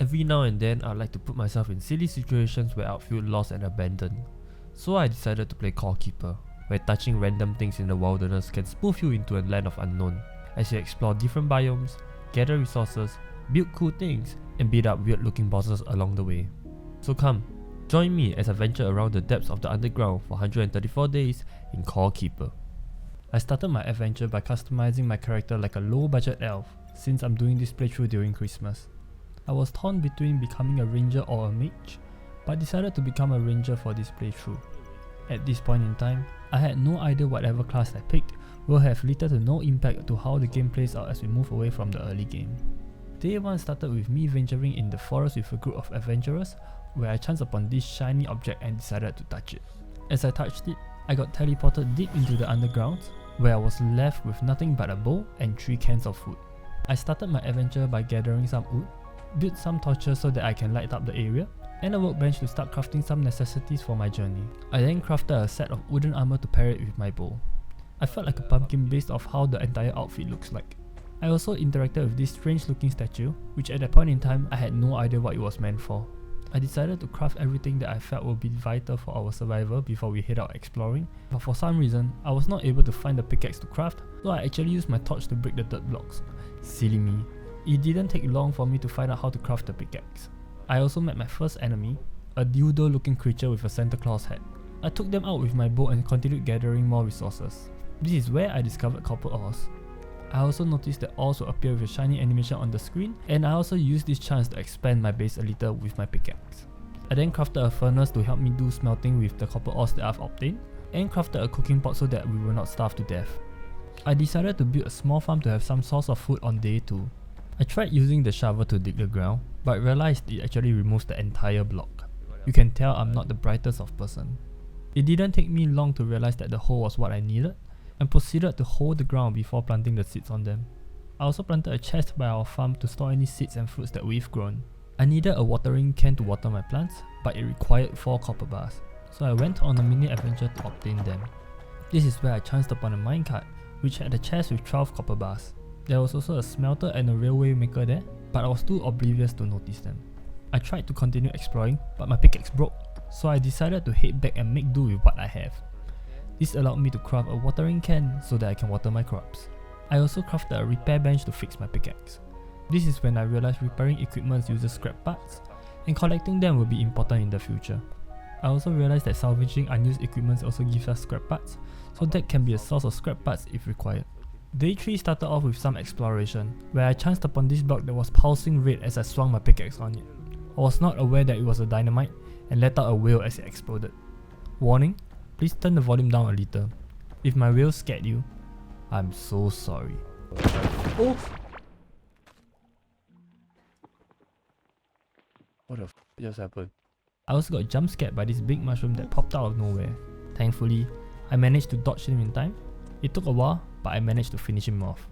Every now and then I'd like to put myself in silly situations where I'd feel lost and abandoned. So I decided to play Core Keeper, where touching random things in the wilderness can spoof you into a land of unknown, as you explore different biomes, gather resources, build cool things, and beat up weird looking bosses along the way. So come, join me as I venture around the depths of the underground for 134 days in Core Keeper. I started my adventure by customizing my character like a low budget elf, since I'm doing this playthrough during Christmas. I was torn between becoming a ranger or a mage, but decided to become a ranger for this playthrough. At this point in time, I had no idea whatever class I picked will have little to no impact to how the game plays out as we move away from the early game. Day 1 started with me venturing in the forest with a group of adventurers, where I chanced upon this shiny object and decided to touch it. As I touched it, I got teleported deep into the underground, where I was left with nothing but a bow and 3 cans of food. I started my adventure by gathering some wood, built some torches so that I can light up the area, and a workbench to start crafting some necessities for my journey. I then crafted a set of wooden armor to pair it with my bow. I felt like a pumpkin based off how the entire outfit looks like. I also interacted with this strange looking statue, which at that point in time I had no idea what it was meant for. I decided to craft everything that I felt would be vital for our survival before we head out exploring, but for some reason I was not able to find the pickaxe to craft, so I actually used my torch to break the dirt blocks. Silly me. It didn't take long for me to find out how to craft the pickaxe. I also met my first enemy, a dildo looking creature with a Santa Claus hat. I took them out with my bow and continued gathering more resources. This is where I discovered copper ores. I also noticed that ores will appear with a shiny animation on the screen, and I also used this chance to expand my base a little with my pickaxe. I then crafted a furnace to help me do smelting with the copper ores that I've obtained, and crafted a cooking pot so that we will not starve to death. I decided to build a small farm to have some source of food on day 2. I tried using the shovel to dig the ground, but realized it actually removes the entire block. You can tell I'm not the brightest of person. It didn't take me long to realize that the hole was what I needed, and proceeded to hold the ground before planting the seeds on them. I also planted a chest by our farm to store any seeds and fruits that we've grown. I needed a watering can to water my plants, but it required 4 copper bars, so I went on a mini adventure to obtain them. This is where I chanced upon a minecart, which had a chest with 12 copper bars. There was also a smelter and a railway maker there, but I was too oblivious to notice them. I tried to continue exploring, but my pickaxe broke, so I decided to head back and make do with what I have. This allowed me to craft a watering can so that I can water my crops. I also crafted a repair bench to fix my pickaxe. This is when I realized repairing equipment uses scrap parts, and collecting them will be important in the future. I also realized that salvaging unused equipment also gives us scrap parts, so that can be a source of scrap parts if required. Day 3 started off with some exploration, where I chanced upon this block that was pulsing red as I swung my pickaxe on it. I was not aware that it was a dynamite, and let out a wail as it exploded. Warning, please turn the volume down a little. If my wail scared you, I'm so sorry. Oh! What the f just happened? I also got jump scared by this big mushroom that popped out of nowhere. Thankfully, I managed to dodge him in time. It took a while, but I managed to finish him off.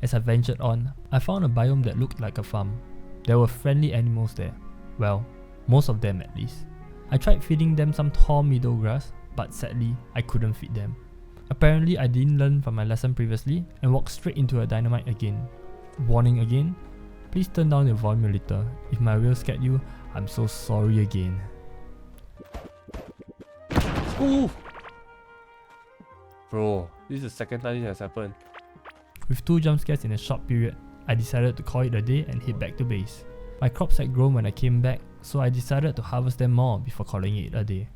As I ventured on, I found a biome that looked like a farm. There were friendly animals there. Well, most of them at least. I tried feeding them some tall meadow grass, but sadly, I couldn't feed them. Apparently, I didn't learn from my lesson previously and walked straight into a dynamite again. Warning again, please turn down your volume a little. If my wail scared you, I'm so sorry again. Ooh! Bro, this is the second time this has happened. With 2 jump scares in a short period, I decided to call it a day and head back to base. My crops had grown when I came back, so I decided to harvest them more before calling it a day.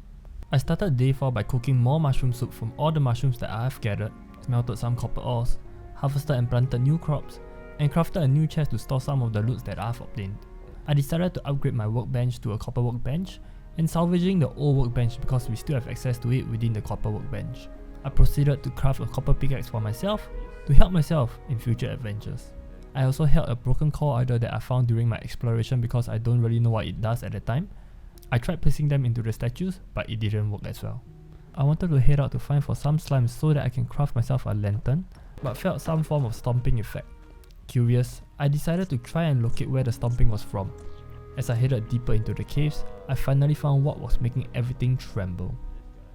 I started day 4 by cooking more mushroom soup from all the mushrooms that I have gathered, smelted some copper ores, harvested and planted new crops, and crafted a new chest to store some of the loot that I have obtained. I decided to upgrade my workbench to a copper workbench, and salvaging the old workbench because we still have access to it within the copper workbench. I proceeded to craft a copper pickaxe for myself to help myself in future adventures. I also held a broken core idol that I found during my exploration because I don't really know what it does at the time. I tried placing them into the statues, but it didn't work as well. I wanted to head out to find for some slime so that I can craft myself a lantern, but felt some form of stomping effect. Curious, I decided to try and locate where the stomping was from. As I headed deeper into the caves, I finally found what was making everything tremble.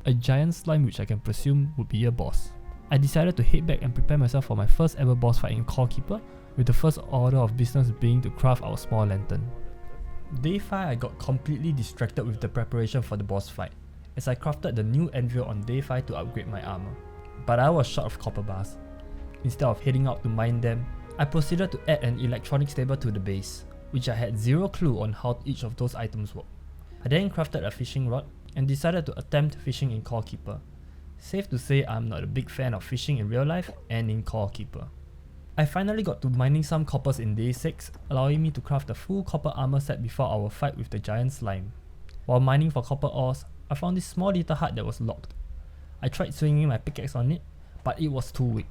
A giant slime which I can presume would be a boss. I decided to head back and prepare myself for my first ever boss fight in Core Keeper, with the first order of business being to craft our small lantern. Day 5 I got completely distracted with the preparation for the boss fight, as I crafted the new anvil on day 5 to upgrade my armor. But I was short of copper bars. Instead of heading out to mine them, I proceeded to add an electronics table to the base, which I had zero clue on how each of those items work. I then crafted a fishing rod and decided to attempt fishing in Core Keeper. Safe to say I'm not a big fan of fishing in real life and in Core Keeper. I finally got to mining some coppers in day 6, allowing me to craft a full copper armor set before our fight with the giant slime. While mining for copper ores, I found this small little hut that was locked. I tried swinging my pickaxe on it, but it was too weak.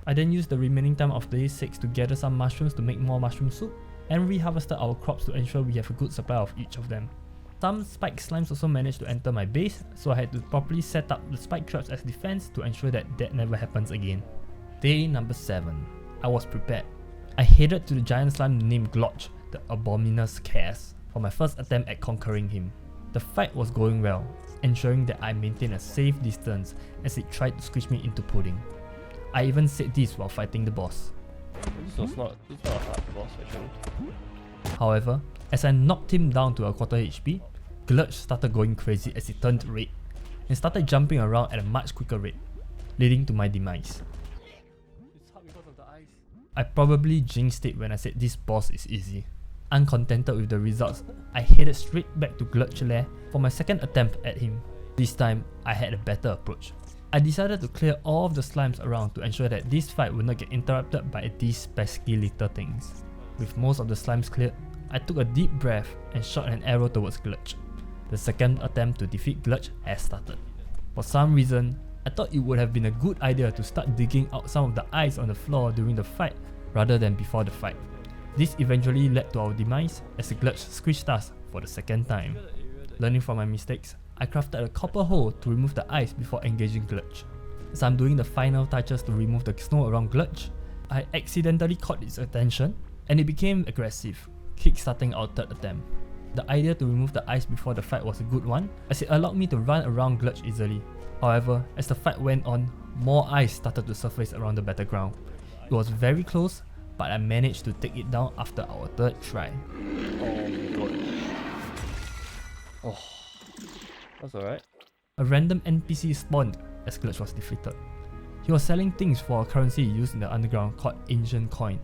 I then used the remaining time of day 6 to gather some mushrooms to make more mushroom soup, and reharvested our crops to ensure we have a good supply of each of them. Some spike slimes also managed to enter my base, so I had to properly set up the spike traps as defense to ensure that never happens again. Day number 7. I was prepared. I headed to the giant slime named Glurch, the Abominous Cares, for my first attempt at conquering him. The fight was going well, ensuring that I maintained a safe distance as it tried to squish me into pudding. I even said this while fighting the boss. This is not a hard boss actually. However, as I knocked him down to a quarter HP, Glurch started going crazy as he turned red and started jumping around at a much quicker rate, leading to my demise. It's hard because of the ice. I probably jinxed it when I said this boss is easy. Uncontented with the results, I headed straight back to Glurch's lair for my second attempt at him. This time, I had a better approach. I decided to clear all of the slimes around to ensure that this fight would not get interrupted by these pesky little things. With most of the slimes cleared, I took a deep breath and shot an arrow towards Glurch. The second attempt to defeat Glurch has started. For some reason, I thought it would have been a good idea to start digging out some of the ice on the floor during the fight rather than before the fight. This eventually led to our demise as Glurch squished us for the second time. Learning from my mistakes, I crafted a copper hole to remove the ice before engaging Glurch. As I'm doing the final touches to remove the snow around Glurch, I accidentally caught its attention and it became aggressive, kickstarting our third attempt. The idea to remove the ice before the fight was a good one, as it allowed me to run around Glurch easily. However, as the fight went on, more ice started to surface around the battleground. It was very close, but I managed to take it down after our third try. Oh my god. Oh. That's alright. A random NPC spawned as Glurch was defeated. He was selling things for a currency used in the underground called Ancient Coin.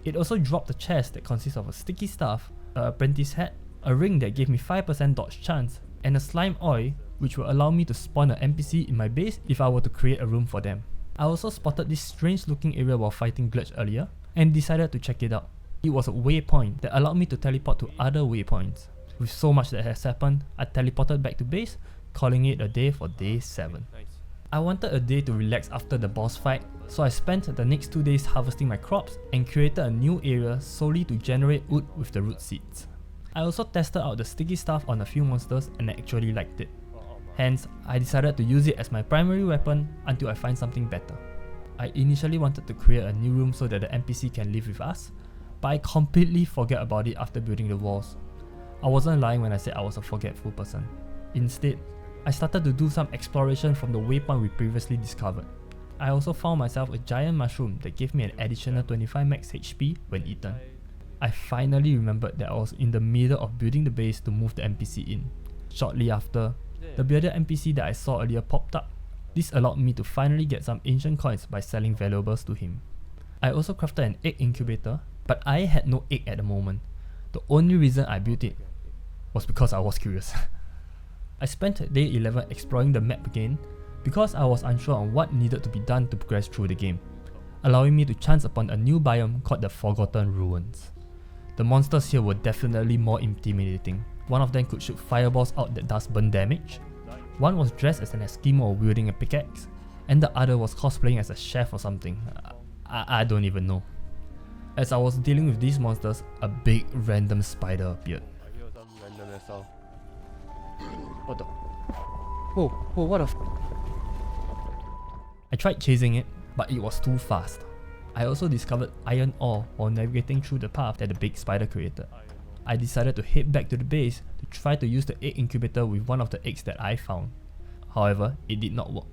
It also dropped a chest that consists of a sticky staff, an apprentice hat, a ring that gave me 5% dodge chance, and a slime oil which will allow me to spawn an NPC in my base if I were to create a room for them. I also spotted this strange looking area while fighting Glurch earlier and decided to check it out. It was a waypoint that allowed me to teleport to other waypoints. With so much that has happened, I teleported back to base, calling it a day for day 7. Nice. I wanted a day to relax after the boss fight, so I spent the next 2 days harvesting my crops and created a new area solely to generate wood with the root seeds. I also tested out the sticky stuff on a few monsters and I actually liked it. Hence, I decided to use it as my primary weapon until I find something better. I initially wanted to create a new room so that the NPC can live with us, but I completely forgot about it after building the walls. I wasn't lying when I said I was a forgetful person. Instead, I started to do some exploration from the waypoint we previously discovered. I also found myself a giant mushroom that gave me an additional 25 max HP when eaten. I finally remembered that I was in the middle of building the base to move the NPC in. Shortly after, the bearded NPC that I saw earlier popped up. This allowed me to finally get some ancient coins by selling valuables to him. I also crafted an egg incubator, but I had no egg at the moment. The only reason I built it was because I was curious. I spent day 11 exploring the map again because I was unsure on what needed to be done to progress through the game, allowing me to chance upon a new biome called the Forgotten Ruins. The monsters here were definitely more intimidating. One of them could shoot fireballs out that does burn damage, one was dressed as an Eskimo wielding a pickaxe, and the other was cosplaying as a chef or something. I don't even know. As I was dealing with these monsters, a big random spider appeared. I hear some random sound. What the? Whoa, what the f? I tried chasing it, but it was too fast. I also discovered iron ore while navigating through the path that the big spider created. I decided to head back to the base to try to use the egg incubator with one of the eggs that I found. However, it did not work.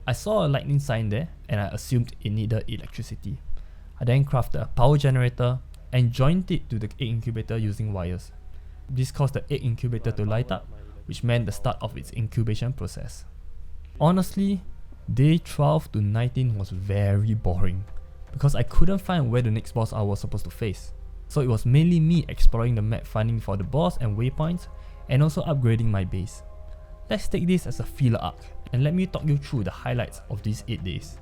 I saw a lightning sign there and I assumed it needed electricity. I then crafted a power generator and joined it to the egg incubator using wires. This caused the egg incubator to light up, which meant the start of its incubation process. Honestly, day 12 to 19 was very boring, because I couldn't find where the next boss I was supposed to face. So it was mainly me exploring the map, finding for the boss and waypoints, and also upgrading my base. Let's take this as a filler arc, and let me talk you through the highlights of these 8 days.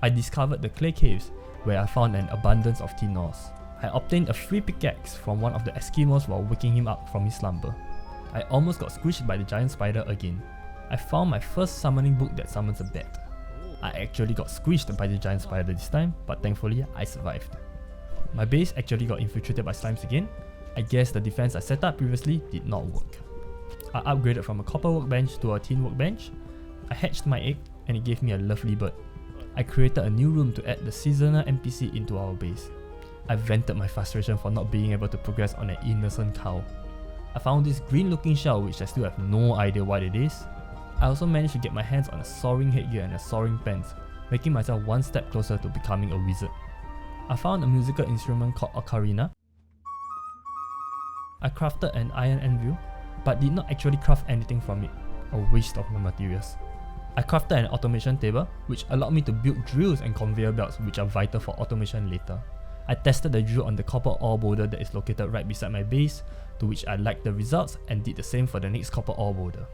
I discovered the clay caves, where I found an abundance of tin ores. I obtained a free pickaxe from one of the Eskimos while waking him up from his slumber. I almost got squished by the giant spider again. I found my first summoning book that summons a bat. I actually got squished by the giant spider this time, but thankfully I survived. My base actually got infiltrated by slimes again. I guess the defense I set up previously did not work. I upgraded from a copper workbench to a tin workbench. I hatched my egg and it gave me a lovely bird. I created a new room to add the seasonal NPC into our base. I vented my frustration for not being able to progress on an innocent cow. I found this green looking shell which I still have no idea what it is. I also managed to get my hands on a soaring headgear and a soaring pants, making myself one step closer to becoming a wizard. I found a musical instrument called ocarina. I crafted an iron anvil, but did not actually craft anything from it, a waste of my materials. I crafted an automation table, which allowed me to build drills and conveyor belts which are vital for automation later. I tested the drill on the copper ore boulder that is located right beside my base, to which I liked the results and did the same for the next copper ore boulder.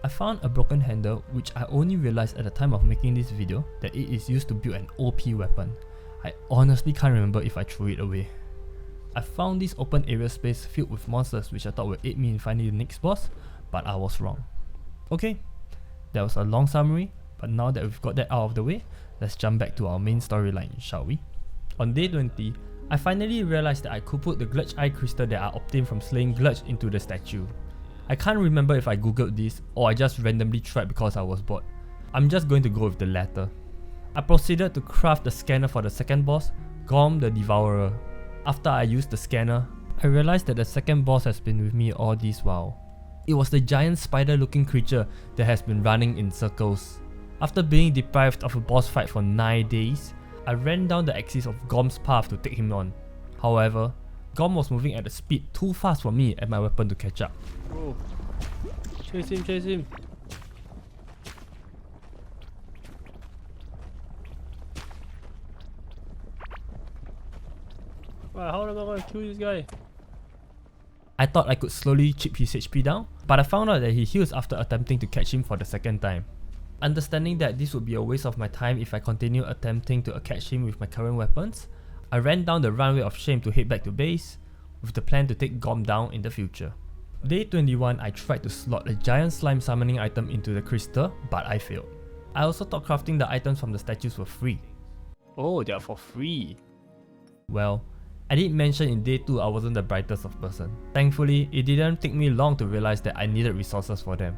I found a broken handle which I only realized at the time of making this video that it is used to build an OP weapon. I honestly can't remember if I threw it away. I found this open area space filled with monsters which I thought would aid me in finding the next boss, but I was wrong. Okay, that was a long summary, but now that we've got that out of the way, let's jump back to our main storyline, shall we? On day 20, I finally realized that I could put the Glurch eye crystal that I obtained from slaying Glurch into the statue. I can't remember if I googled this or I just randomly tried because I was bored. I'm just going to go with the latter. I proceeded to craft the scanner for the second boss, Gorm the Devourer. After I used the scanner, I realized that the second boss has been with me all this while. It was the giant spider looking creature that has been running in circles. After being deprived of a boss fight for 9 days, I ran down the axis of Gorm's path to take him on. However, Gorm was moving at a speed too fast for me and my weapon to catch up. Bro, chase him, chase him. Wow, how am I gonna kill this guy? I thought I could slowly chip his HP down, but I found out that he heals after attempting to catch him for the second time. Understanding that this would be a waste of my time if I continue attempting to catch him with my current weapons, I ran down the runway of shame to head back to base, with the plan to take Gorm down in the future. Day 21, I tried to slot a giant slime summoning item into the crystal, but I failed. I also thought crafting the items from the statues were free. Oh, they are for free. Well, I did mention in day 2 I wasn't the brightest of person. Thankfully, it didn't take me long to realize that I needed resources for them.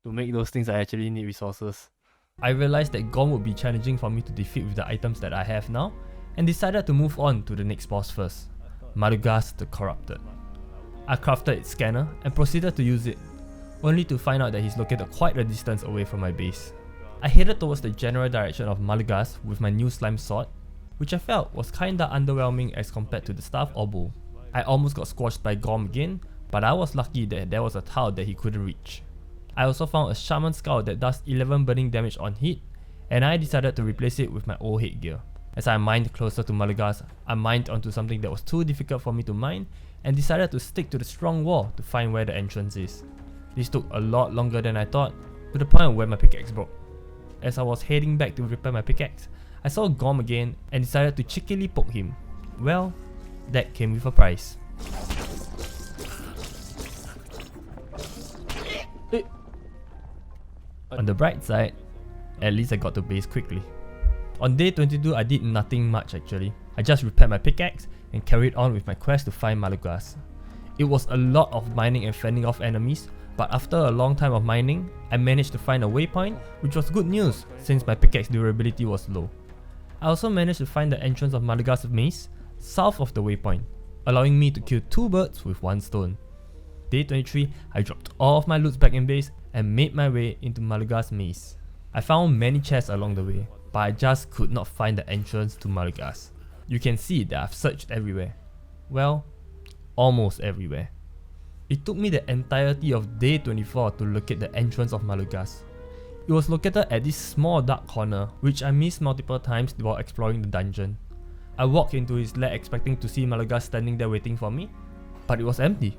To make those things, I actually need resources. I realized that Gorm would be challenging for me to defeat with the items that I have now, and decided to move on to the next boss first, Malugaz the Corrupted. I crafted its scanner and proceeded to use it, only to find out that he's located quite a distance away from my base. I headed towards the general direction of Malugaz with my new slime sword, which I felt was kinda underwhelming as compared to the staff or bow. I almost got squashed by Gorm again, but I was lucky that there was a tile that he couldn't reach. I also found a shaman skull that does 11 burning damage on hit, and I decided to replace it with my old headgear. As I mined closer to Malugaz, I mined onto something that was too difficult for me to mine, and decided to stick to the strong wall to find where the entrance is. This took a lot longer than I thought, to the point where my pickaxe broke. As I was heading back to repair my pickaxe, I saw Gorm again and decided to cheekily poke him. Well, that came with a price. On the bright side, at least I got to base quickly. On day 22, I did nothing much actually. I just repaired my pickaxe and carried on with my quest to find Malugaz. It was a lot of mining and fending off enemies, but after a long time of mining, I managed to find a waypoint, which was good news since my pickaxe durability was low. I also managed to find the entrance of Malugaz's maze, south of the waypoint, allowing me to kill 2 birds with 1 stone. Day 23, I dropped all of my loot back in base and made my way into Malugaz's maze. I found many chests along the way, but I just could not find the entrance to Malugaz. You can see that I've searched everywhere. Well, almost everywhere. It took me the entirety of day 24 to locate the entrance of Malugaz. It was located at this small dark corner, which I missed multiple times while exploring the dungeon. I walked into his lair expecting to see Malugaz standing there waiting for me, but it was empty.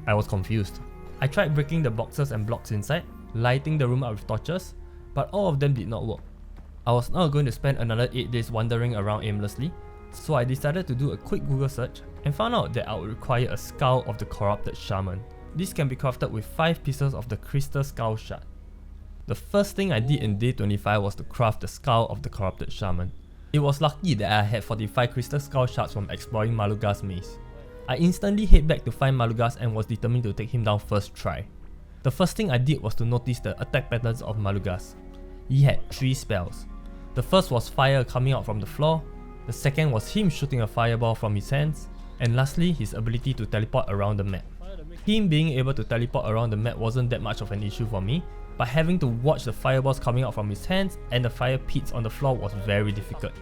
I was confused. I tried breaking the boxes and blocks inside, lighting the room up with torches, but all of them did not work. I was now going to spend another 8 days wandering around aimlessly, so I decided to do a quick Google search and found out that I would require a skull of the corrupted shaman. This can be crafted with 5 pieces of the crystal skull shard. The first thing I did in day 25 was to craft the skull of the corrupted shaman. It was lucky that I had 45 crystal skull shards from exploring Malugaz maze. I instantly head back to find Malugaz and was determined to take him down first try. The first thing I did was to notice the attack patterns of Malugaz. He had 3 spells. The first was fire coming out from the floor, the second was him shooting a fireball from his hands, and lastly his ability to teleport around the map. Him being able to teleport around the map wasn't that much of an issue for me, but having to watch the fireballs coming out from his hands and the fire pits on the floor was very difficult.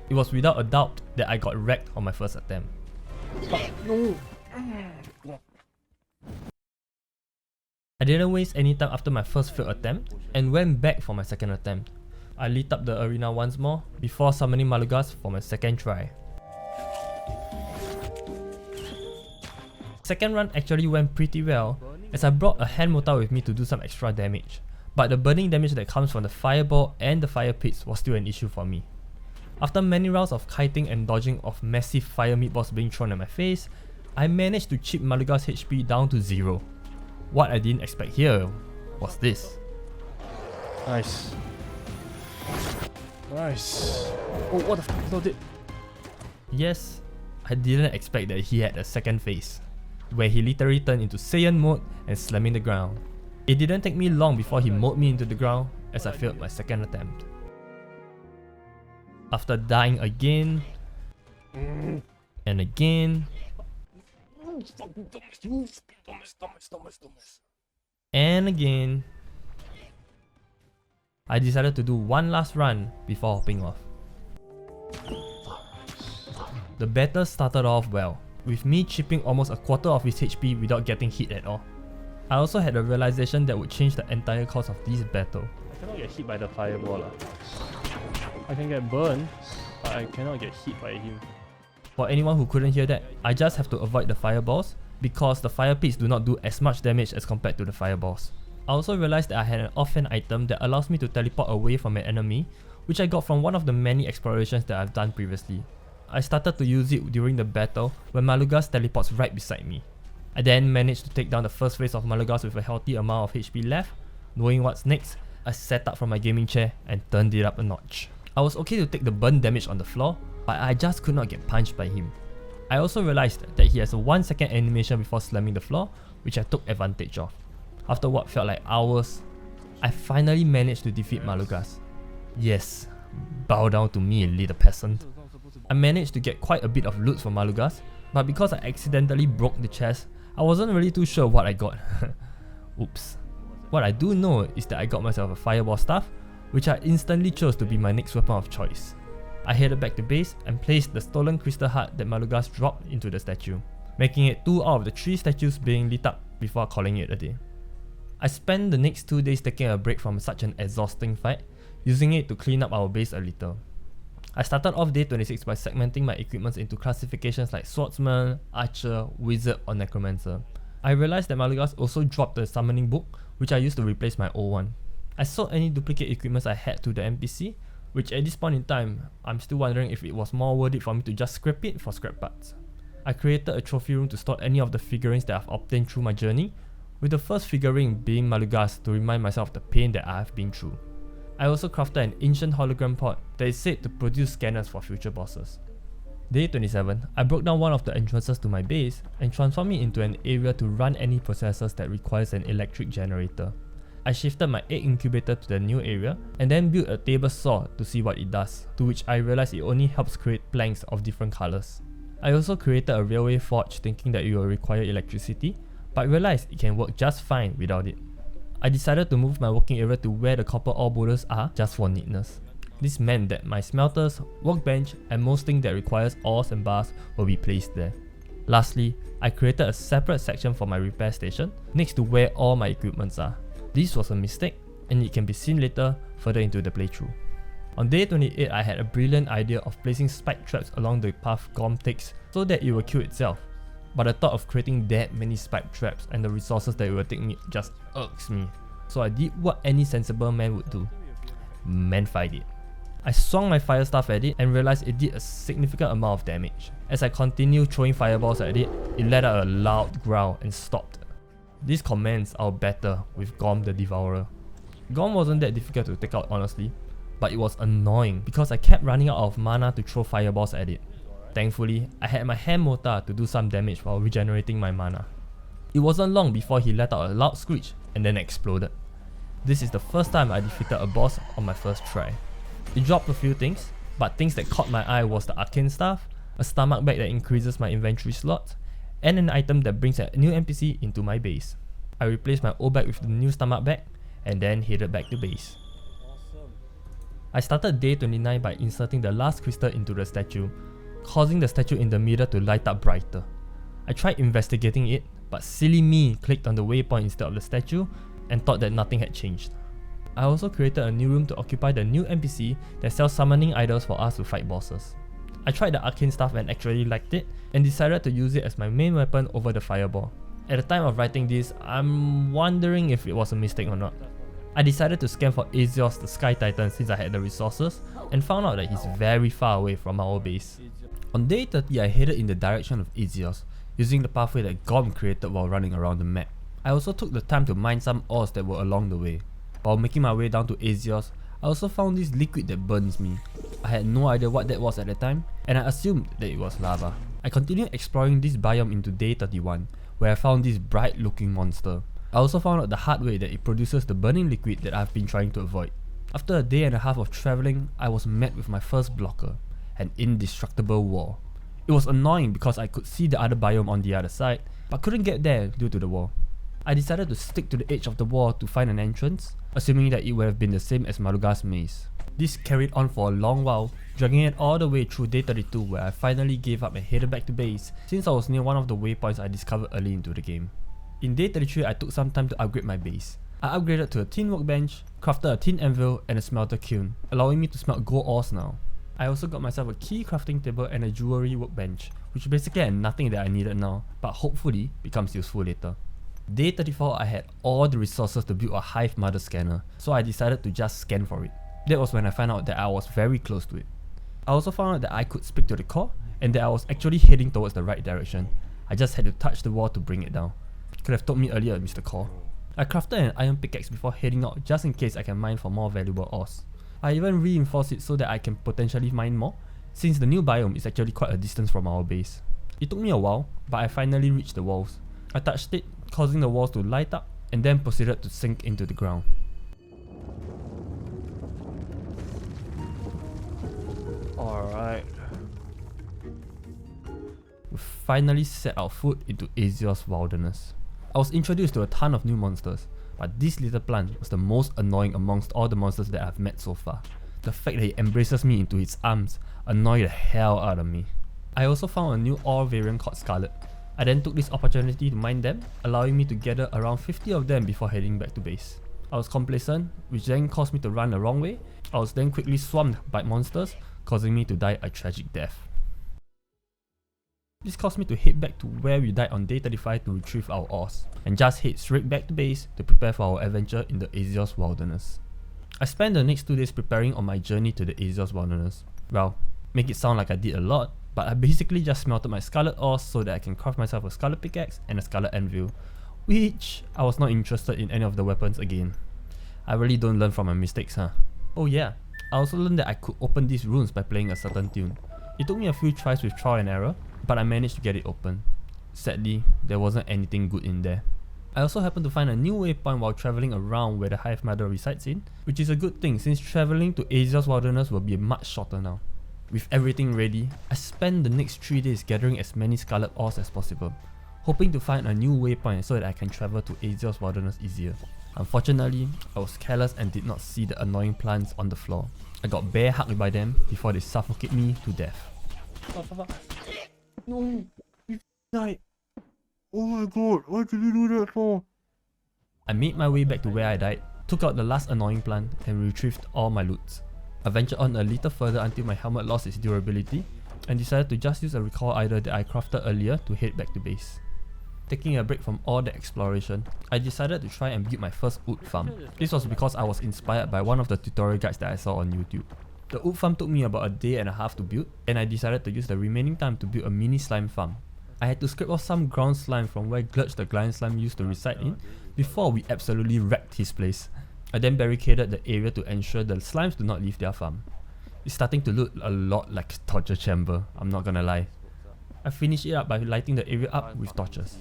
It was without a doubt that I got wrecked on my first attempt. I didn't waste any time after my first failed attempt and went back for my second attempt. I lit up the arena once more before summoning Malugaz for my second try. Second run actually went pretty well as I brought a hand mortar with me to do some extra damage, but the burning damage that comes from the fireball and the fire pits was still an issue for me. After many rounds of kiting and dodging of massive fire meatballs being thrown at my face, I managed to chip Malugaz's HP down to 0. What I didn't expect here was this. Nice. Nice. Oh, what the f was it? Yes, I didn't expect that he had a second phase, where he literally turned into Saiyan mode and slamming the ground. It didn't take me long before he mowed me into the ground as I failed my second attempt. After dying again and again and again, I decided to do one last run before hopping off. The battle started off well, with me chipping almost a quarter of his HP without getting hit at all. I also had a realization that would change the entire course of this battle. I cannot get hit by the fireball. I can get burned, but I cannot get hit by him. For anyone who couldn't hear that, I just have to avoid the fireballs because the fire pits do not do as much damage as compared to the fireballs. I also realized that I had an offhand item that allows me to teleport away from an enemy, which I got from one of the many explorations that I've done previously. I started to use it during the battle when Malugaz teleports right beside me. I then managed to take down the first phase of Malugaz with a healthy amount of HP left. Knowing what's next, I sat up from my gaming chair and turned it up a notch. I was okay to take the burn damage on the floor, but I just could not get punched by him. I also realized that he has a 1-second animation before slamming the floor, which I took advantage of. After what felt like hours, I finally managed to defeat Malugaz. Yes, bow down to me, little peasant. I managed to get quite a bit of loot from Malugaz, but because I accidentally broke the chest, I wasn't really too sure what I got. Oops. What I do know is that I got myself a fireball staff, which I instantly chose to be my next weapon of choice. I headed back to base and placed the stolen crystal heart that Malugaz dropped into the statue, making it 2 out of the 3 statues being lit up before calling it a day. I spent the next 2 days taking a break from such an exhausting fight, using it to clean up our base a little. I started off day 26 by segmenting my equipments into classifications like swordsman, archer, wizard or necromancer. I realized that Malugaz also dropped the summoning book, which I used to replace my old one. I sold any duplicate equipments I had to the NPC, which at this point in time, I'm still wondering if it was more worth it for me to just scrap it for scrap parts. I created a trophy room to store any of the figurines that I've obtained through my journey, with the first figurine being Malugaz to remind myself of the pain that I have been through. I also crafted an ancient hologram pod that is said to produce scanners for future bosses. Day 27, I broke down one of the entrances to my base and transformed it into an area to run any processors that requires an electric generator. I shifted my egg incubator to the new area and then built a table saw to see what it does, to which I realized it only helps create planks of different colors. I also created a railway forge thinking that it will require electricity, but realized it can work just fine without it. I decided to move my working area to where the copper ore boulders are just for neatness. This meant that my smelters, workbench and most things that requires ores and bars will be placed there. Lastly, I created a separate section for my repair station next to where all my equipments are. This was a mistake, and it can be seen later further into the playthrough. On day 28, I had a brilliant idea of placing spike traps along the path Gorm takes so that it will kill itself. But the thought of creating that many spike traps and the resources that it will take me just irks me. So I did what any sensible man would do. Man-fight it. I swung my fire staff at it and realized it did a significant amount of damage. As I continued throwing fireballs at it, it let out a loud growl and stopped. This commenced our battle with Gorm the Devourer. Gorm wasn't that difficult to take out honestly, but it was annoying because I kept running out of mana to throw fireballs at it. Thankfully, I had my hand mortar to do some damage while regenerating my mana. It wasn't long before he let out a loud screech and then exploded. This is the first time I defeated a boss on my first try. It dropped a few things, but things that caught my eye was the arcane staff, a stomach bag that increases my inventory slots, and an item that brings a new NPC into my base. I replaced my old bag with the new stomach bag, and then headed back to base. I started day 29 by inserting the last crystal into the statue, causing the statue in the middle to light up brighter. I tried investigating it, but silly me clicked on the waypoint instead of the statue and thought that nothing had changed. I also created a new room to occupy the new NPC that sells summoning idols for us to fight bosses. I tried the arcane staff and actually liked it, and decided to use it as my main weapon over the fireball. At the time of writing this, I'm wondering if it was a mistake or not. I decided to scan for Azeos the Sky Titan since I had the resources, and found out that he's very far away from our base. On day 30, I headed in the direction of Azeos, using the pathway that Gorm created while running around the map. I also took the time to mine some ores that were along the way. While making my way down to Azeos, I also found this liquid that burns me. I had no idea what that was at the time, and I assumed that it was lava. I continued exploring this biome into day 31, where I found this bright looking monster. I also found out the hard way that it produces the burning liquid that I've been trying to avoid. After a day and a half of travelling, I was met with my first blocker, an indestructible wall. It was annoying because I could see the other biome on the other side, but couldn't get there due to the wall. I decided to stick to the edge of the wall to find an entrance, assuming that it would have been the same as Malugaz maze. This carried on for a long while, dragging it all the way through day 32 where I finally gave up and headed back to base since I was near one of the waypoints I discovered early into the game. In day 33 I took some time to upgrade my base. I upgraded to a tin workbench, crafted a tin anvil and a smelter kiln, allowing me to smelt gold ores now. I also got myself a key crafting table and a jewelry workbench, which basically had nothing that I needed now, but hopefully becomes useful later. Day 34 I had all the resources to build a Hive mother scanner, so I decided to just scan for it. That was when I found out that I was very close to it. I also found out that I could speak to the core, and that I was actually heading towards the right direction. I just had to touch the wall to bring it down. Could have told me earlier, Mr. Core. I crafted an iron pickaxe before heading out just in case I can mine for more valuable ores. I even reinforced it so that I can potentially mine more, since the new biome is actually quite a distance from our base. It took me a while, but I finally reached the walls. I touched it, causing the walls to light up, and then proceeded to sink into the ground. Alright. We finally set our foot into Azeos wilderness. I was introduced to a ton of new monsters, but this little plant was the most annoying amongst all the monsters that I've met so far. The fact that it embraces me into its arms annoyed the hell out of me. I also found a new ore variant called Scarlet. I then took this opportunity to mine them, allowing me to gather around 50 of them before heading back to base. I was complacent, which then caused me to run the wrong way. I was then quickly swamped by monsters, causing me to die a tragic death. This caused me to head back to where we died on day 35 to retrieve our ores, and just head straight back to base to prepare for our adventure in the Azeos wilderness. I spent the next 2 days preparing on my journey to the Azeos wilderness. Well, make it sound like I did a lot, but I basically just smelted my scarlet ores so that I can craft myself a scarlet pickaxe and a scarlet anvil, which I was not interested in any of the weapons again. I really don't learn from my mistakes, huh? Oh yeah, I also learned that I could open these runes by playing a certain tune. It took me a few tries with trial and error, but I managed to get it open. Sadly, there wasn't anything good in there. I also happened to find a new waypoint while travelling around where the Hive Mother resides in, which is a good thing since travelling to Azeos wilderness will be much shorter now. With everything ready, I spent the next 3 days gathering as many scarlet ores as possible, hoping to find a new waypoint so that I can travel to Azeos wilderness easier. Unfortunately, I was careless and did not see the annoying plants on the floor. I got bear hugged by them before they suffocated me to death. No! Died. Oh my god, what did you do that for? I made my way back to where I died, took out the last annoying plant, and retrieved all my loots. I ventured on a little further until my helmet lost its durability, and decided to just use a recall idol that I crafted earlier to head back to base. Taking a break from all the exploration, I decided to try and build my first wood farm. This was because I was inspired by one of the tutorial guides that I saw on YouTube. The wood farm took me about a day and a half to build, and I decided to use the remaining time to build a mini slime farm. I had to scrape off some ground slime from where Glurch the giant slime used to reside in, before we absolutely wrecked his place. I then barricaded the area to ensure the slimes do not leave their farm. It's starting to look a lot like a torture chamber, I'm not gonna lie. I finished it up by lighting the area up with torches.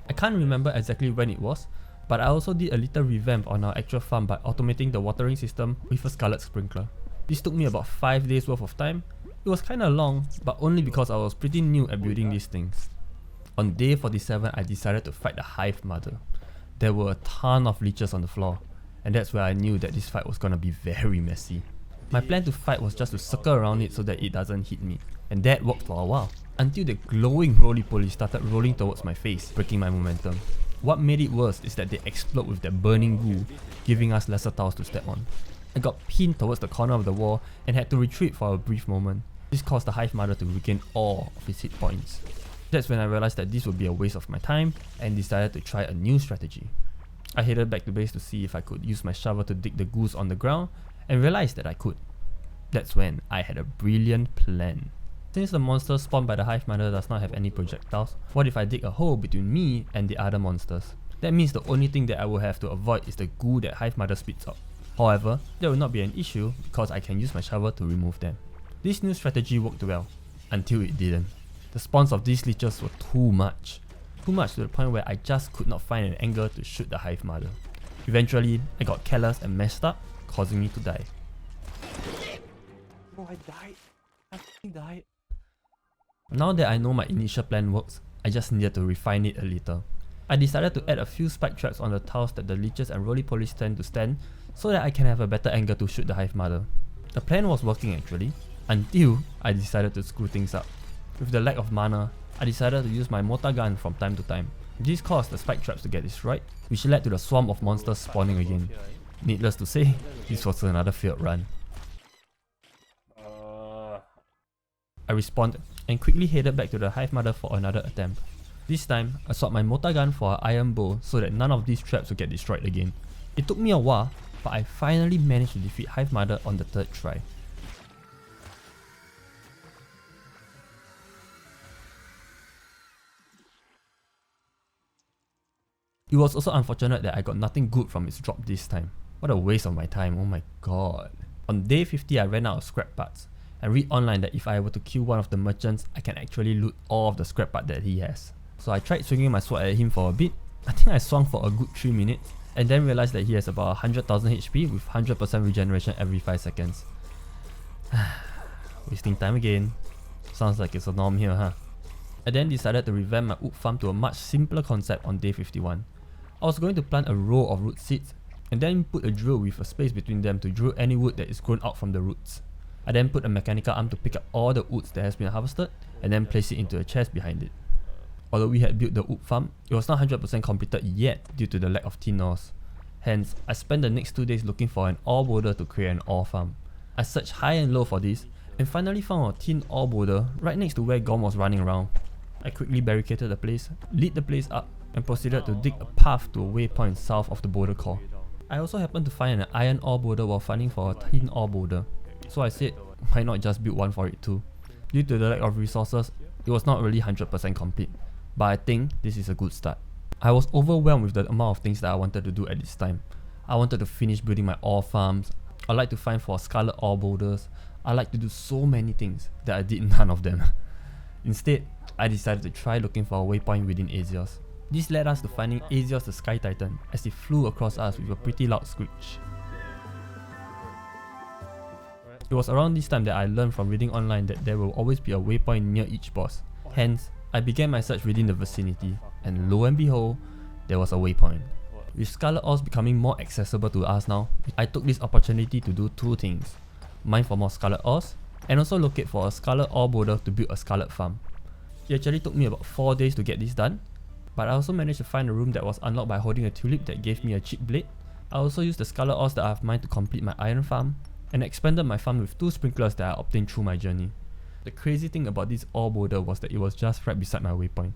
I can't remember exactly when it was, but I also did a little revamp on our actual farm by automating the watering system with a scarlet sprinkler. This took me about 5 days worth of time. It was kinda long, but only because I was pretty new at building these things. On day 47, I decided to fight the Hive mother. There were a ton of leeches on the floor, and that's where I knew that this fight was gonna be very messy. My plan to fight was just to circle around it so that it doesn't hit me, and that worked for a while, until the glowing roly-poly started rolling towards my face, breaking my momentum. What made it worse is that they explode with that burning goo, giving us lesser tiles to step on. I got pinned towards the corner of the wall and had to retreat for a brief moment. This caused the Hive mother to regain all of its hit points. That's when I realized that this would be a waste of my time and decided to try a new strategy. I headed back to base to see if I could use my shovel to dig the goose on the ground and realized that I could. That's when I had a brilliant plan. Since the monster spawned by the Hive mother does not have any projectiles, what if I dig a hole between me and the other monsters? That means the only thing that I will have to avoid is the goo that Hive mother spits out. However, that will not be an issue because I can use my shovel to remove them. This new strategy worked well, until it didn't. The spawns of these leeches were too much. Too much to the point where I just could not find an angle to shoot the Hive mother. Eventually, I got careless and messed up, causing me to die. Oh, I died. I fucking died. Now that I know my initial plan works, I just needed to refine it a little. I decided to add a few spike traps on the tiles that the leeches and roly-polies tend to stand so that I can have a better angle to shoot the Hive mother. The plan was working actually, until I decided to screw things up. With the lack of mana, I decided to use my mortar gun from time to time. This caused the spike traps to get destroyed, which led to the swarm of monsters spawning again. Needless to say, this was another failed run. I respawned and quickly headed back to the Hive mother for another attempt. This time, I swapped my mortar gun for an iron bow so that none of these traps would get destroyed again. It took me a while, but I finally managed to defeat Hive mother on the third try. It was also unfortunate that I got nothing good from its drop this time. What a waste of my time, oh my god. On day 50 I ran out of scrap parts, and read online that if I were to kill one of the merchants, I can actually loot all of the scrap part that he has. So I tried swinging my sword at him for a bit. I think I swung for a good 3 minutes, and then realized that he has about 100,000 HP with 100% regeneration every 5 seconds. Wasting time again. Sounds like it's a norm here, huh? I then decided to revamp my wood farm to a much simpler concept on day 51. I was going to plant a row of root seeds, and then put a drill with a space between them to drill any wood that is grown out from the roots. I then put a mechanical arm to pick up all the woods that has been harvested, and then place it into a chest behind it. Although we had built the wood farm, it was not 100% completed yet due to the lack of tin ores. Hence, I spent the next 2 days looking for an ore boulder to create an ore farm. I searched high and low for this, and finally found a tin ore boulder right next to where Gorm was running around. I quickly barricaded the place, lit the place up, and proceeded to dig a path to a waypoint south of the boulder core. I also happened to find an iron ore boulder while finding for a tin ore boulder, so I said, why not just build one for it too? Due to the lack of resources, it was not really 100% complete, but I think this is a good start. I was overwhelmed with the amount of things that I wanted to do at this time. I wanted to finish building my ore farms, I like to find for scarlet ore boulders, I like to do so many things that I did none of them. Instead, I decided to try looking for a waypoint within Azeos. This led us to finding Azeos the Sky Titan as he flew across us with a pretty loud screech. It was around this time that I learned from reading online that there will always be a waypoint near each boss. Hence, I began my search within the vicinity, and lo and behold, there was a waypoint. With scarlet ores becoming more accessible to us now, I took this opportunity to do 2 things. Mine for more scarlet ores, and also locate for a scarlet ore boulder to build a scarlet farm. It actually took me about 4 days to get this done, but I also managed to find a room that was unlocked by holding a tulip that gave me a cheap blade. I also used the scarlet ores that I have mined to complete my iron farm, and expanded my farm with 2 sprinklers that I obtained through my journey. The crazy thing about this ore boulder was that it was just right beside my waypoint.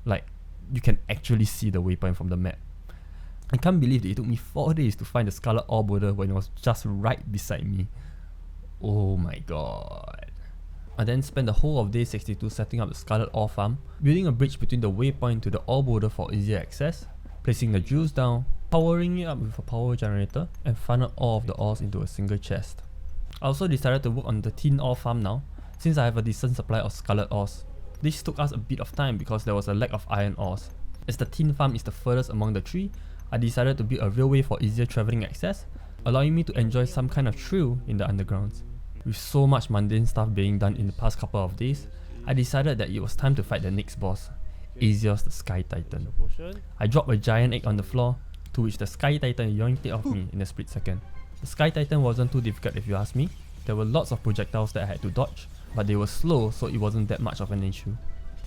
Like, you can actually see the waypoint from the map. I can't believe that it took me 4 days to find the scarlet ore boulder when it was just right beside me. Oh my god. I then spent the whole of day 62 setting up the scarlet ore farm, building a bridge between the waypoint to the ore boulder for easier access, placing the jewels down, powering it up with a power generator, and funnel all of the ores into a single chest. I also decided to work on the tin ore farm now, since I have a decent supply of scarlet ores. This took us a bit of time because there was a lack of iron ores. As the tin farm is the furthest among the 3, I decided to build a railway for easier travelling access, allowing me to enjoy some kind of thrill in the undergrounds. With so much mundane stuff being done in the past couple of days, I decided that it was time to fight the next boss, Azeos the Sky Titan. I dropped a giant egg on the floor, to which the Sky Titan yoinked it off me in a split second. The Sky Titan wasn't too difficult if you ask me. There were lots of projectiles that I had to dodge, but they were slow, so it wasn't that much of an issue.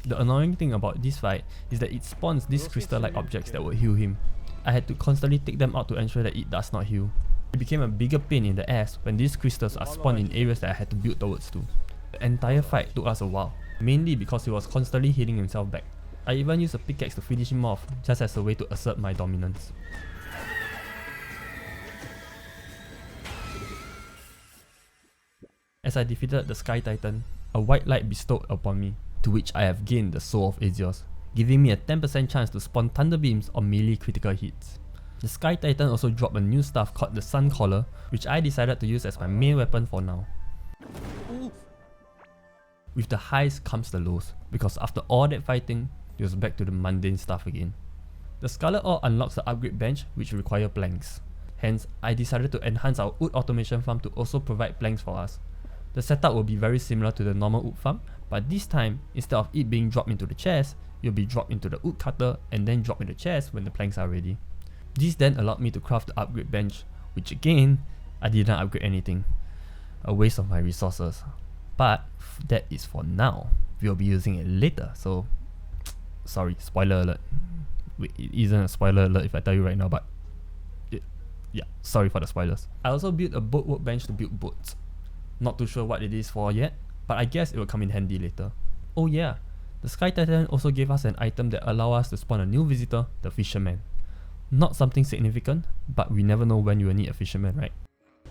The annoying thing about this fight is that it spawns these crystal-like objects that would heal him. I had to constantly take them out to ensure that it does not heal. It became a bigger pain in the ass when these crystals are spawned in areas that I had to build towards to. The entire fight took us a while, mainly because he was constantly healing himself back. I even used a pickaxe to finish him off, just as a way to assert my dominance. As I defeated the Sky Titan, a white light bestowed upon me, to which I have gained the soul of Azeos, giving me a 10% chance to spawn thunder beams on melee critical hits. The Sky Titan also dropped a new stuff called the Sun Collar, which I decided to use as my main weapon for now. With the highs comes the lows, because after all that fighting, it was back to the mundane stuff again. The Scarlet Ore unlocks the upgrade bench, which require planks. Hence, I decided to enhance our wood automation farm to also provide planks for us. The setup will be very similar to the normal wood farm, but this time, instead of it being dropped into the chest, it will be dropped into the wood cutter and then dropped in the chest when the planks are ready. This then allowed me to craft the upgrade bench, which again, I didn't upgrade anything. A waste of my resources. But that is for now. We'll be using it later, so sorry, spoiler alert. Wait, it isn't a spoiler alert if I tell you right now, but yeah, sorry for the spoilers. I also built a boat workbench to build boats. Not too sure what it is for yet, but I guess it will come in handy later. Oh yeah, the Sky Titan also gave us an item that allows us to spawn a new visitor, the Fisherman. Not something significant, but we never know when you will need a fisherman, right?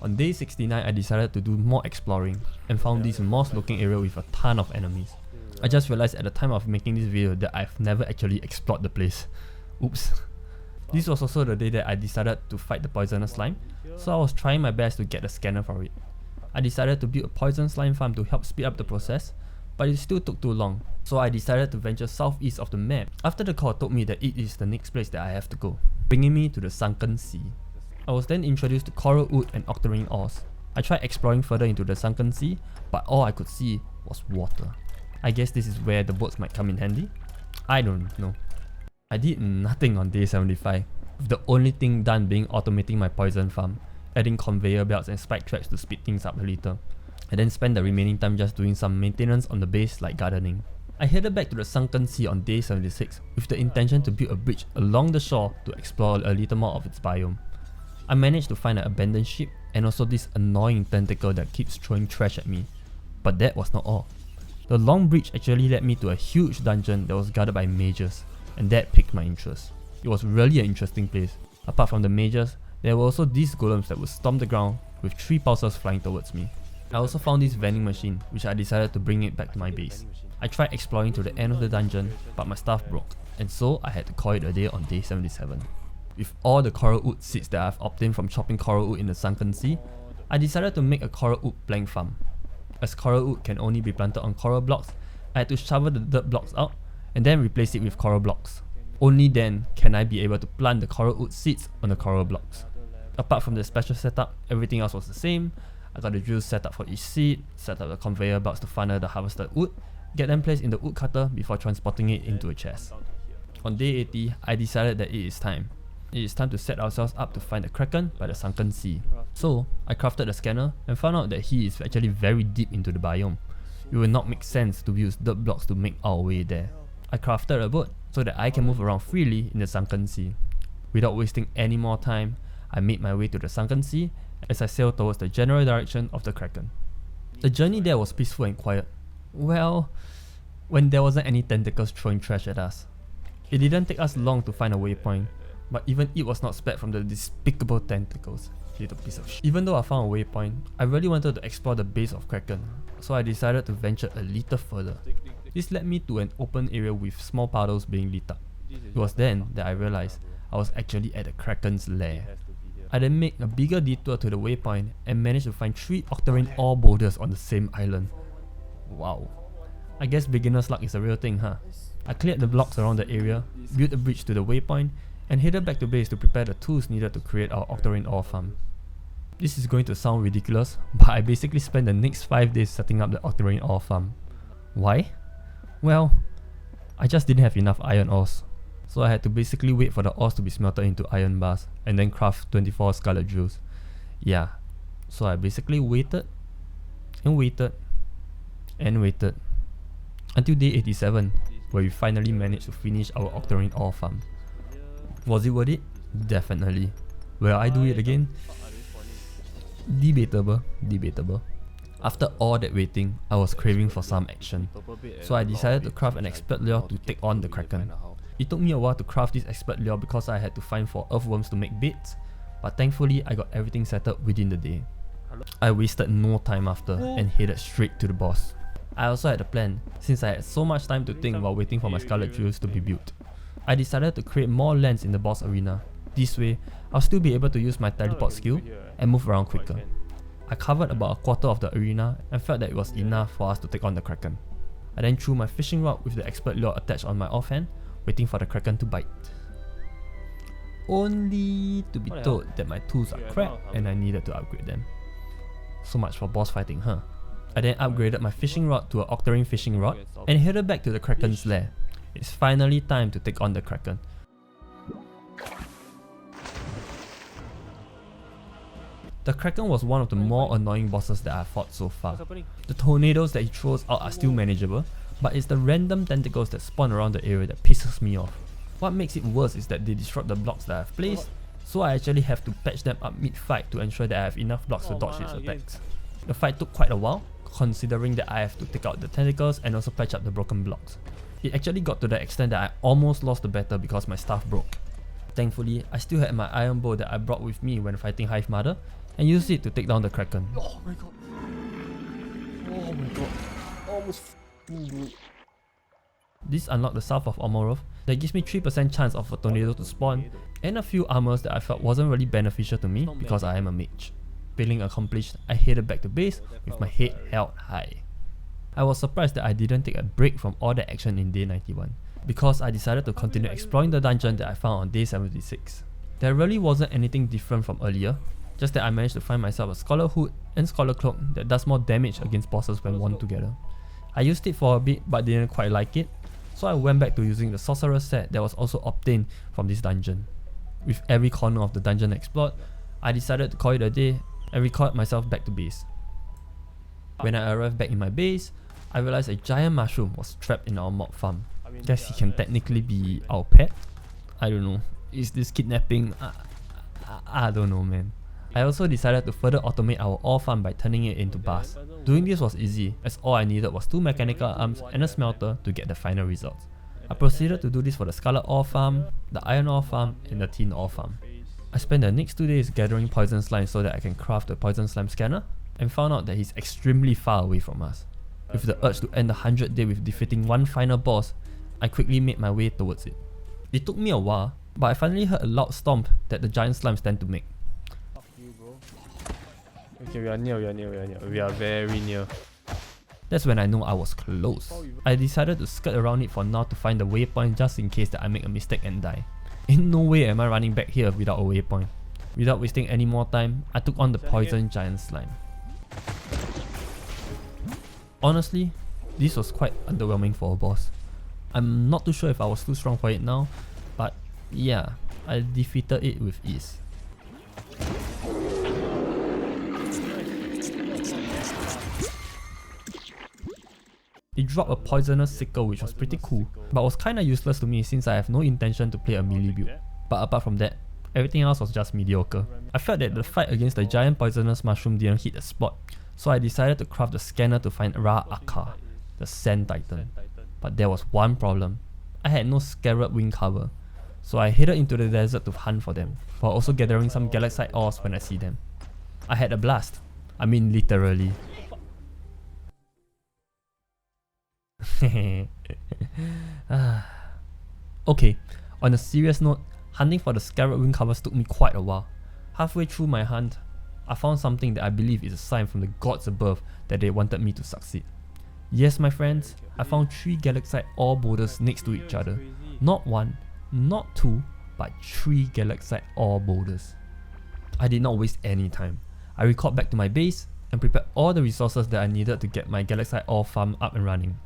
On day 69, I decided to do more exploring and found this moss looking area with a ton of enemies. I just realized at the time of making this video that I've never actually explored the place. Oops. This was also the day that I decided to fight the poisonous slime, so I was trying my best to get a scanner for it. I decided to build a poison slime farm to help speed up the process, but it still took too long, so I decided to venture southeast of the map after the core told me that it is the next place that I have to go, bringing me to the Sunken Sea. I was then introduced to coral wood and octarine ores. I tried exploring further into the Sunken Sea, but all I could see was water. I guess this is where the boats might come in handy? I don't know. I did nothing on day 75, with the only thing done being automating my poison farm, adding conveyor belts and spike traps to speed things up a little. I then spent the remaining time just doing some maintenance on the base like gardening. I headed back to the Sunken Sea on day 76 with the intention to build a bridge along the shore to explore a little more of its biome. I managed to find an abandoned ship and also this annoying tentacle that keeps throwing trash at me. But that was not all. The long bridge actually led me to a huge dungeon that was guarded by mages, and that piqued my interest. It was really an interesting place. Apart from the mages, there were also these golems that would stomp the ground with 3 pulsars flying towards me. I also found this vending machine, which I decided to bring it back to my base. I tried exploring to the end of the dungeon, but my stuff broke, and so I had to call it a day on day 77. With all the coral wood seeds that I've obtained from chopping coral wood in the Sunken Sea, I decided to make a coral wood plank farm. As coral wood can only be planted on coral blocks, I had to shovel the dirt blocks out and then replace it with coral blocks. Only then can I be able to plant the coral wood seeds on the coral blocks. Apart from the special setup, everything else was the same. I got the drills set up for each seed, set up the conveyor belts to funnel the harvested wood, get them placed in the wood cutter before transporting it into a chest. On day 80, I decided that it is time. It is time to set ourselves up to find the Kraken by the Sunken Sea. So, I crafted a scanner and found out that he is actually very deep into the biome. it would not make sense to use dirt blocks to make our way there. I crafted a boat so that I can move around freely in the Sunken Sea. Without wasting any more time, I made my way to the Sunken Sea as I sailed towards the general direction of the Kraken. The journey there was peaceful and quiet. Well, when there wasn't any tentacles throwing trash at us. It didn't take us long to find a waypoint, but even it was not spared from the despicable tentacles. Little piece of shit. Even though I found a waypoint, I really wanted to explore the base of Kraken, so I decided to venture a little further. This led me to an open area with small puddles being lit up. It was then that I realized I was actually at the Kraken's lair. I then made a bigger detour to the waypoint and managed to find 3 octarine ore boulders on the same island. Wow. I guess beginner's luck is a real thing, huh? I cleared the blocks around the area, built a bridge to the waypoint, and headed back to base to prepare the tools needed to create our octarine ore farm. This is going to sound ridiculous, but I basically spent the next 5 days setting up the octarine ore farm. Why? Well, I just didn't have enough iron ores, so I had to basically wait for the ores to be smelted into iron bars and then craft 24 scarlet jewels. Yeah, so I basically waited and waited and waited until day 87, where we finally managed to finish our octarine ore farm. Was it worth it? Definitely. Will I do it again? Debatable. After all that waiting, I was craving for some action, so I decided to craft an expert lure to take on the Kraken. It took me a while to craft this expert lure because I had to find 4 earthworms to make baits, but thankfully I got everything settled within the day. I wasted no time after and headed straight to the boss. I also had a plan, since I had so much time to think while waiting for my scarlet jewels to be built. I decided to create more lands in the boss arena. This way, I'll still be able to use my teleport skill and move around quicker. I covered about a quarter of the arena and felt that it was enough for us to take on the Kraken. I then threw my fishing rod with the expert lure attached on my offhand, waiting for the Kraken to bite. Only to be told that my tools are crap and I needed to upgrade them. So much for boss fighting, huh? I then upgraded my fishing rod to an octarine fishing rod and headed back to the Kraken's lair. It's finally time to take on the Kraken. The Kraken was one of the more annoying bosses that I've fought so far. The tornadoes that he throws out are still manageable, but it's the random tentacles that spawn around the area that pisses me off. What makes it worse is that they disrupt the blocks that I've placed, so I actually have to patch them up mid-fight to ensure that I have enough blocks to dodge its attacks. The fight took quite a while, considering that I have to take out the tentacles and also patch up the broken blocks. It actually got to the extent that I almost lost the battle because my stuff broke. Thankfully, I still had my iron bow that I brought with me when fighting Hive Mother, and used it to take down the Kraken. Oh my god. Oh my god. Almost This unlocked the south of Omoroth that gives me 3% chance of a tornado to spawn, and a few armors that I felt wasn't really beneficial to me because I am a mage. Feeling accomplished, I headed back to base with my head held high. I was surprised that I didn't take a break from all that action in day 91, because I decided to continue exploring the dungeon that I found on day 76. There really wasn't anything different from earlier, just that I managed to find myself a Scholar Hood and Scholar Cloak that does more damage against bosses when worn together. I used it for a bit but didn't quite like it, so I went back to using the Sorcerer set that was also obtained from this dungeon. With every corner of the dungeon explored, I decided to call it a day and recalled myself back to base. When I arrived back in my base, I realized a giant mushroom was trapped in our mob farm. Guess he can technically be our pet? I don't know. Is this kidnapping? I don't know, man. I also decided to further automate our ore farm by turning it into bars. Doing this was easy, as all I needed was 2 mechanical arms and a smelter to get the final results. I proceeded to do this for the Scarlet ore farm, the Iron ore farm, and the Tin ore farm. I spent the next 2 days gathering poison slime so that I can craft a poison slime scanner, and found out that he's extremely far away from us. With the urge to end the 100th day with defeating one final boss, I quickly made my way towards it. It took me a while, but I finally heard a loud stomp that the giant slimes tend to make. Okay, we are near. We are very near. That's when I know I was close. I decided to skirt around it for now to find the waypoint just in case that I make a mistake and die. In no way am I running back here without a waypoint. Without wasting any more time, I took on the poison giant slime. Honestly, this was quite underwhelming for a boss. I'm not too sure if I was too strong for it now, but yeah, I defeated it with ease. It dropped a poisonous sickle which was pretty cool, but was kinda useless to me since I have no intention to play a melee build. But apart from that, everything else was just mediocre. I felt that the fight against the giant poisonous mushroom didn't hit the spot, so I decided to craft the scanner to find Ra-Aka, the Sand Titan. But there was one problem. I had no scarab wing cover, so I headed into the desert to hunt for them, while also gathering some Galaxite ores when I see them. I had a blast. I mean literally. Okay, on a serious note, hunting for the scarab wing covers took me quite a while. Halfway through my hunt, I found something that I believe is a sign from the gods above that they wanted me to succeed. Yes, my friends, I found 3 Galaxite ore boulders next to each other. Not 1, not 2, but 3 Galaxite ore boulders. I did not waste any time. I recalled back to my base and prepared all the resources that I needed to get my Galaxite ore farm up and running.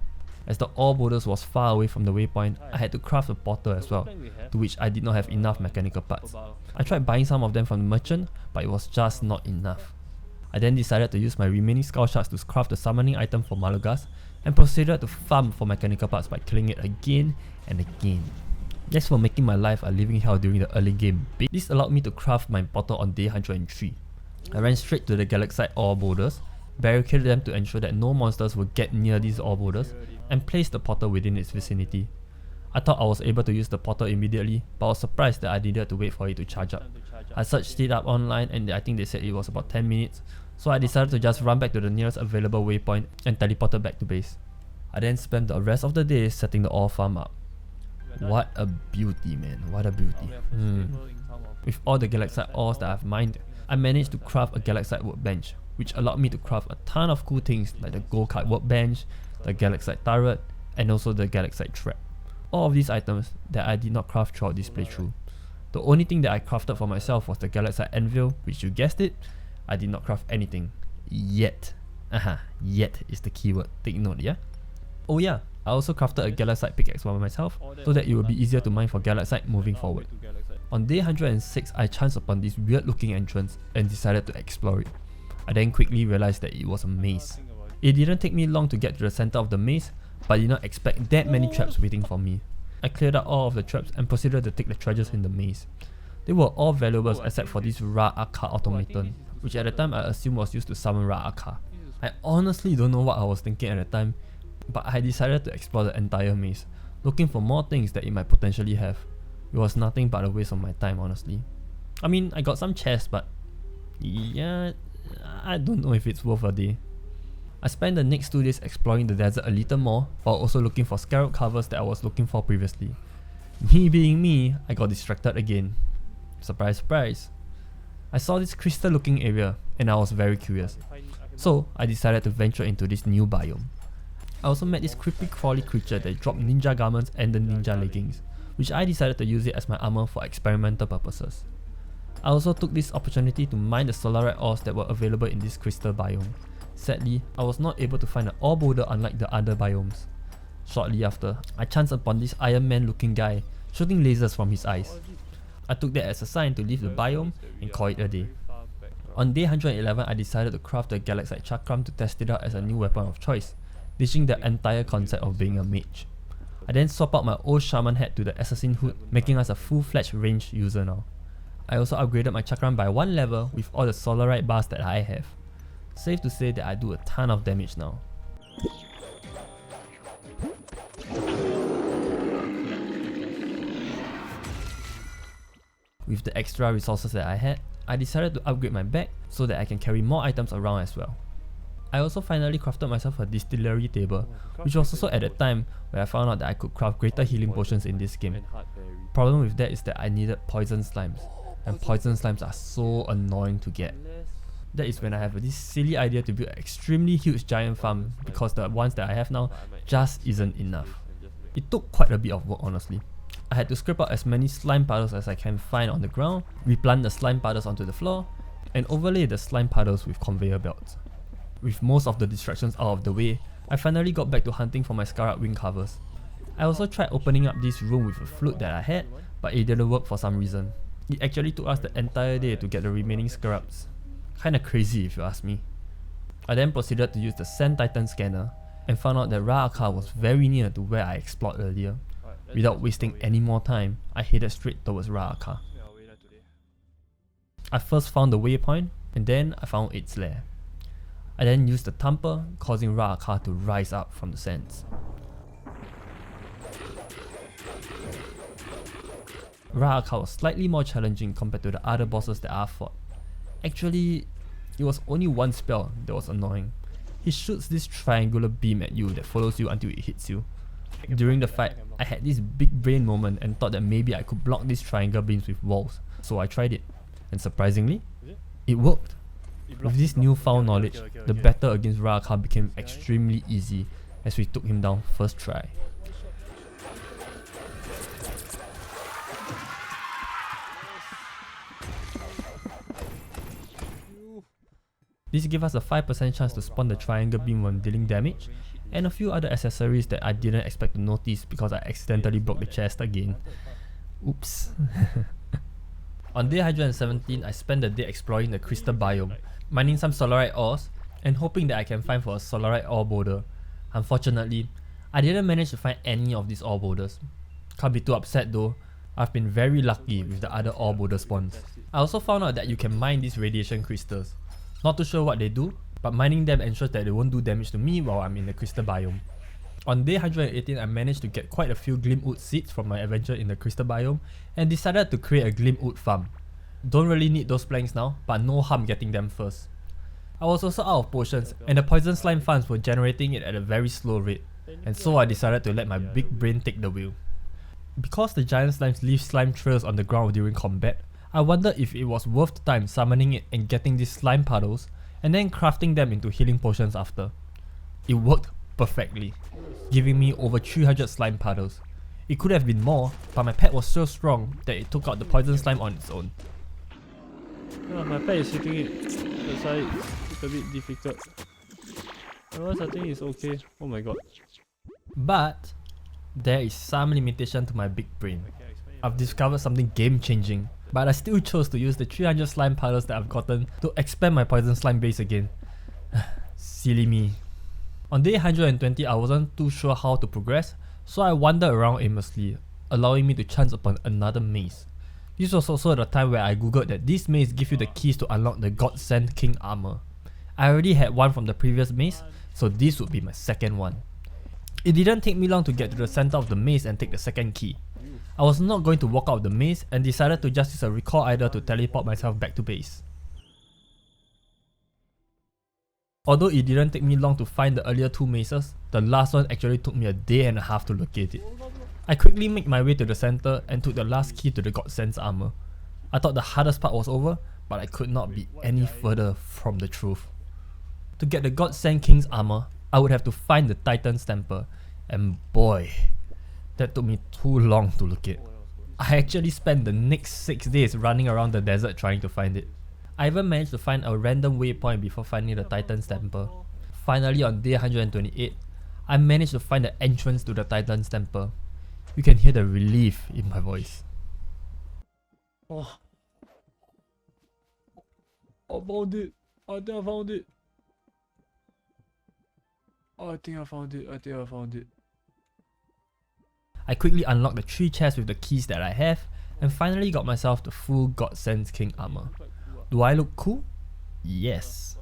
As the ore boulders was far away from the waypoint, I had to craft a portal as well, to which I did not have enough mechanical parts. I tried buying some of them from the merchant, but it was just not enough. I then decided to use my remaining skull shards to craft a summoning item for Malugaz, and proceeded to farm for mechanical parts by killing it again and again. That's for making my life a living hell during the early game. This allowed me to craft my portal on day 103. I ran straight to the Galaxite ore boulders, barricaded them to ensure that no monsters would get near these ore boulders, and placed the portal within its vicinity. I thought I was able to use the portal immediately, but I was surprised that I needed to wait for it to charge up. I searched it up online and I think they said it was about 10 minutes, so I decided to just run back to the nearest available waypoint and teleported back to base. I then spent the rest of the day setting the ore farm up. What a beauty, man, what a beauty. With all the Galaxite ores that I've mined, I managed to craft a Galaxite workbench, which allowed me to craft a ton of cool things like the gold card workbench, the Galaxite turret, and also the Galaxite trap. All of these items that I did not craft throughout this playthrough. The only thing that I crafted for myself was the Galaxite anvil, which you guessed it, I did not craft anything. Yet. Yet is the keyword, take note, yeah? Oh yeah, I also crafted a Galaxite pickaxe for myself, so that it would be easier to mine for Galaxite moving forward. On day 106, I chanced upon this weird looking entrance and decided to explore it. I then quickly realized that it was a maze. It didn't take me long to get to the center of the maze, but I did not expect that many traps waiting for me. I cleared out all of the traps and proceeded to take the treasures in the maze. They were all valuables except for this Ra-Aka automaton, which at the time I assumed was used to summon Ra-Aka. I honestly don't know what I was thinking at the time, but I decided to explore the entire maze, looking for more things that it might potentially have. It was nothing but a waste of my time, honestly. I mean, I got some chests, but yeah, I don't know if it's worth a day. I spent the next 2 days exploring the desert a little more, while also looking for scarab covers that I was looking for previously. Me being me, I got distracted again. Surprise, surprise. I saw this crystal looking area and I was very curious, so I decided to venture into this new biome. I also met this creepy crawly creature that dropped ninja garments and the ninja leggings, which I decided to use it as my armor for experimental purposes. I also took this opportunity to mine the solarite ores that were available in this crystal biome. Sadly, I was not able to find an ore boulder unlike the other biomes. Shortly after, I chanced upon this Iron Man looking guy shooting lasers from his eyes. I took that as a sign to leave the biome and call it a day. On day 111, I decided to craft the Galaxite Chakram to test it out as a new weapon of choice, ditching the entire concept of being a mage. I then swapped out my old shaman hat to the assassin hood, making us a full-fledged ranged user now. I also upgraded my Chakram by 1 level with all the solarite bars that I have. Safe to say that I do a ton of damage now. With the extra resources that I had, I decided to upgrade my bag so that I can carry more items around as well. I also finally crafted myself a distillery table, which was also at the time where I found out that I could craft greater healing potions in this game. Problem with that is that I needed poison slimes, and poison slimes are so annoying to get. That is when I have this silly idea to build an extremely huge giant farm, because the ones that I have now just isn't enough. It took quite a bit of work, honestly. I had to scrape out as many slime puddles as I can find on the ground, replant the slime puddles onto the floor, and overlay the slime puddles with conveyor belts. With most of the distractions out of the way, I finally got back to hunting for my scarab wing covers. I also tried opening up this room with a flute that I had, but it didn't work for some reason. It actually took us the entire day to get the remaining scarabs. Kinda crazy if you ask me. I then proceeded to use the Sand Titan scanner, and found out that Ra'aka was very near to where I explored earlier. Without wasting any more time, I headed straight towards Ra'aka. I first found the waypoint, and then I found its lair. I then used the thumper, causing Ra'aka to rise up from the sands. Ra'aka was slightly more challenging compared to the other bosses that I've fought. Actually, it was only one spell that was annoying. He shoots this triangular beam at you that follows you until it hits you. During the fight, I had this big brain moment and thought that maybe I could block these triangle beams with walls, so I tried it. And surprisingly, it worked. With this newfound knowledge, the battle against Ra'aka became extremely easy as we took him down first try. This gave us a 5% chance to spawn the triangle beam when dealing damage, and a few other accessories that I didn't expect to notice because I accidentally broke the chest again. Oops. On day 117, I spent the day exploring the crystal biome, mining some solarite ores, and hoping that I can find for a solarite ore boulder. Unfortunately, I didn't manage to find any of these ore boulders. Can't be too upset though, I've been very lucky with the other ore boulder spawns. I also found out that you can mine these radiation crystals. Not too sure what they do, but mining them ensures that they won't do damage to me while I'm in the crystal biome. On day 118, I managed to get quite a few Glimwood seeds from my adventure in the crystal biome and decided to create a Glimwood farm. Don't really need those planks now, but no harm getting them first. I was also out of potions and the poison slime farms were generating it at a very slow rate, and so I decided to let my big brain take the wheel. Because the giant slimes leave slime trails on the ground during combat, I wondered if it was worth the time summoning it and getting these slime puddles and then crafting them into healing potions after. It worked perfectly, giving me over 300 slime puddles. It could have been more, but my pet was so strong that it took out the poison slime on its own. Yeah, my pet is hitting it, that's why it's a bit difficult. Otherwise I think it's okay. Oh my god. But there is some limitation to my big brain. I've discovered something game changing, but I still chose to use the 300 slime puddles that I've gotten to expand my poison slime base again. Silly me. On day 120, I wasn't too sure how to progress, so I wandered around aimlessly, allowing me to chance upon another maze. This was also the time where I googled that this maze gives you the keys to unlock the Godsend King armor. I already had one from the previous maze, so this would be my second one. It didn't take me long to get to the center of the maze and take the second key. I was not going to walk out of the maze and decided to just use a recall idol to teleport myself back to base. Although it didn't take me long to find the earlier two mazes, the last one actually took me a day and a half to locate it. I quickly made my way to the center and took the last key to the Godsend's armor. I thought the hardest part was over, but I could not be any further from the truth. To get the Godsend King's armor, I would have to find the Titan's temple, and boy, that took me too long to locate. I actually spent the next 6 days running around the desert trying to find it. I even managed to find a random waypoint before finding the Titan's temple. Finally, on day 128, I managed to find the entrance to the Titan's temple. You can hear the relief in my voice. Oh, I found it. I think I found it. Oh, I think I found it. I quickly unlocked the 3 chests with the keys that I have and finally got myself the full Godsend King armor. Do I look cool? Yes.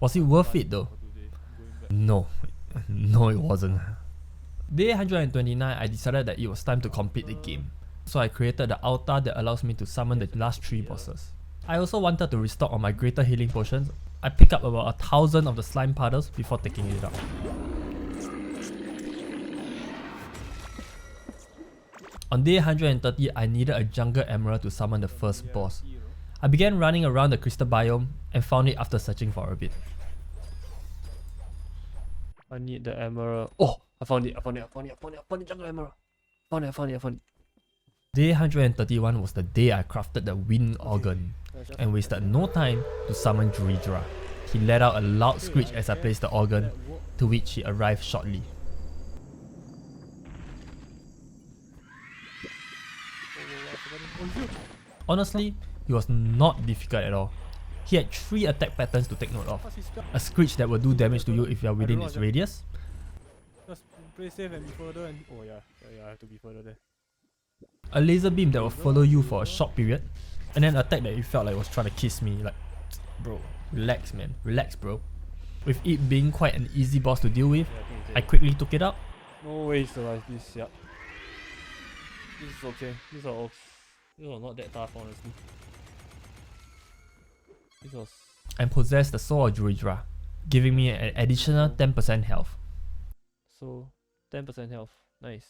Was it worth it though? No. No, it wasn't. Day 129, I decided that it was time to complete the game. So I created the altar that allows me to summon the last 3 bosses. I also wanted to restock on my greater healing potions. I picked up about 1,000 of the slime puddles before taking it out. On day 130, I needed a jungle emerald to summon the first boss. I began running around the crystal biome and found it after searching for a bit. I need the emerald. Oh, I found it, jungle emerald. I found it. Day 131 was the day I crafted the wind organ and wasted no time to summon Druidra. He let out a loud screech as I placed the organ, to which he arrived shortly. Honestly, he was not difficult at all. He had 3 attack patterns to take note of. A screech that will do damage to you if you are within its radius, play safe and be further and... Oh yeah, I have to be further there. A laser beam that will follow you for a short period, and then attack that you felt like was trying to kiss me. Like, bro, relax man, relax bro. With it being quite an easy boss to deal with, I quickly took it out. No way to survive this, yeah. This is okay. These are not that tough honestly. This was... And possessed the Soul of Druidra, giving me an additional 10% health. So, 10% health. Nice.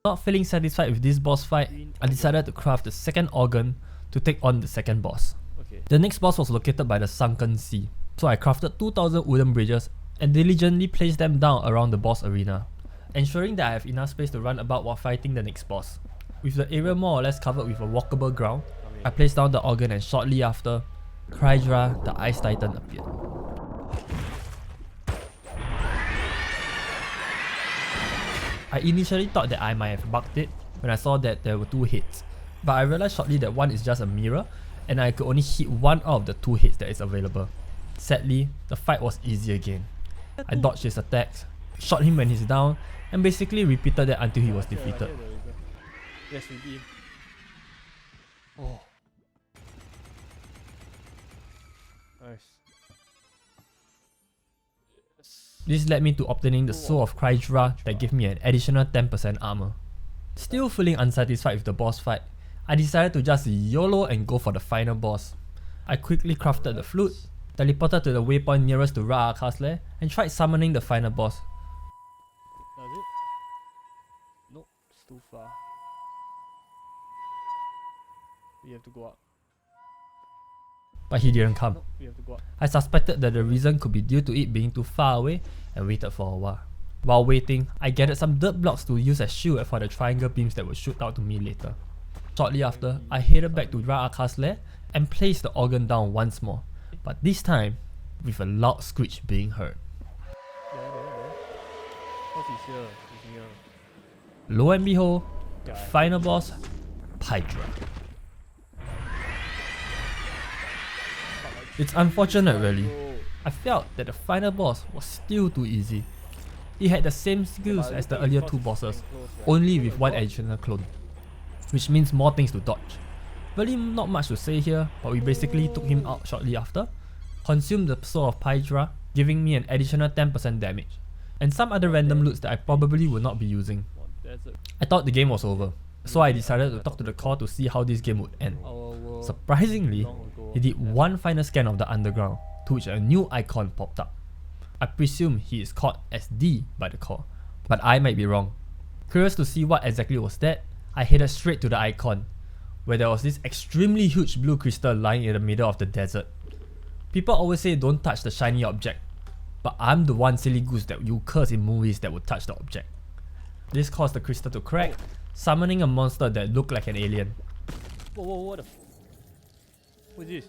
Not feeling satisfied with this boss fight, I decided to craft the second organ to take on the second boss. Okay. The next boss was located by the Sunken Sea, so I crafted 2000 wooden bridges and diligently placed them down around the boss arena, ensuring that I have enough space to run about while fighting the next boss. With the area more or less covered with a walkable ground, I placed down the organ and shortly after, Krydra, the Ice Titan, appeared. I initially thought that I might have bugged it when I saw that there were 2 hits, but I realized shortly that one is just a mirror and I could only hit one out of the 2 hits that is available. Sadly, the fight was easy again. I dodged his attacks, shot him when he's down, and basically repeated that until he was defeated. Yes, we beat him. Oh. Nice. This led me to obtaining the Soul of Krydra that gave me an additional 10% armor. Still feeling unsatisfied with the boss fight, I decided to just YOLO and go for the final boss. I quickly crafted the flute, teleported to the waypoint nearest to Ra'aka's lair, and tried summoning the final boss. Does it? Nope, it's too far. We have to go up. But he didn't come. Nope, we have to go up. I suspected that the reason could be due to it being too far away and waited for a while. While waiting, I gathered some dirt blocks to use as shield for the triangle beams that would shoot out to me later. Shortly after, I headed back to Ra'aka's lair and placed the organ down once more, but this time with a loud screech being heard. There. What's he's here? He's here. Lo and behold, the Yeah, final boss, Hydra. It's unfortunate really. I felt that the final boss was still too easy. It had the same skills as the earlier 2 bosses, only with 1 additional clone, which means more things to dodge. Really not much to say here, but we basically took him out shortly after, consumed the Soul of Hydra, giving me an additional 10% damage, and some other random loots that I probably will not be using. I thought the game was over, so I decided to talk to the core to see how this game would end. Surprisingly, he did one final scan of the underground, to which a new icon popped up. I presume he is called SD by the core, but I might be wrong. Curious to see what exactly was that, I headed straight to the icon, where there was this extremely huge blue crystal lying in the middle of the desert. People always say don't touch the shiny object, but I'm the one silly goose that you curse in movies that would touch the object. This caused the crystal to crack, summoning a monster that looked like an alien. Whoa, what the f... What's this?